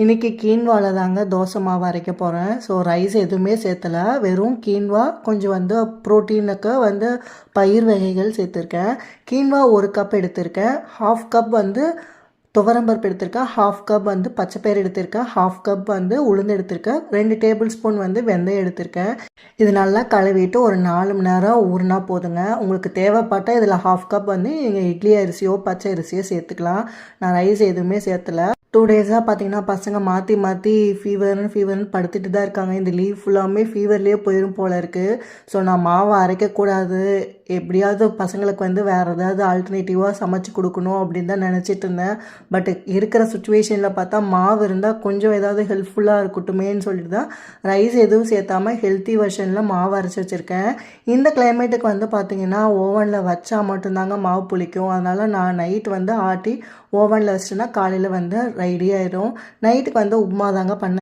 இன்றைக்கி கீன்வாவில் தாங்க தோசை மாவு அரைக்க போகிறேன். ஸோ ரைஸ் எதுவுமே சேர்த்தலை, வெறும் கீன்வா கொஞ்சம் ப்ரோட்டீனுக்கு பயிர் வகைகள் சேர்த்துருக்கேன். கீன்வா 1 கப் எடுத்திருக்கேன். 1/2 கப் துவரம்பருப்பு எடுத்திருக்கேன். 1/2 கப் பச்சைப்பயிறு எடுத்திருக்கேன். 1/2 கப் உளுந்து எடுத்திருக்கேன். 2 டேபிள் ஸ்பூன் வெந்தயம் எடுத்திருக்கேன். இது நல்லா கழுவிட்டு ஒரு 4 மணி நேரம் ஊறினா போதுங்க. உங்களுக்கு தேவைப்பட்டால் இதில் 1/2 கப் நீங்கள் இட்லி அரிசியோ பச்சை அரிசியோ சேர்த்துக்கலாம். நான் ரைஸ் எதுவுமே சேர்த்தலை. 2 டேஸாக பார்த்தீங்கன்னா பசங்க மாற்றி மாற்றி ஃபீவர்னு படுத்துட்டு தான் இருக்காங்க. இந்த லீவ் ஃபுல்லாமே ஃபீவர்லேயே போயிடும் போல் இருக்குது. ஸோ நான் மாவை அரைக்கக்கூடாது, எப்படியாவது பசங்களுக்கு வேறு ஏதாவது ஆல்டர்னேட்டிவாக சமைச்சு கொடுக்கணும் அப்படின்னு தான் நினச்சிட்டு இருந்தேன். பட் இருக்கிற சுச்சுவேஷனில் பார்த்தா மாவு இருந்தால் கொஞ்சம் ஏதாவது ஹெல்ப்ஃபுல்லாக இருக்கட்டுமேன்னு சொல்லிட்டு தான் ரைஸ் எதுவும் சேர்த்தாமல் ஹெல்த்தி வெர்ஷனில் மாவு அரைச்சி வச்சுருக்கேன். இந்த கிளைமேட்டுக்கு பார்த்தீங்கன்னா ஓவனில் வச்சா மட்டும்தாங்க மாவு புளிக்கும். அதனால் நான் நைட் ஆட்டி ஓவனில் வச்சுட்டுனா காலையில் ரெடி ஆயிடும். நைட்டுக்கு உப்புமா தாங்க பண்ணேன்.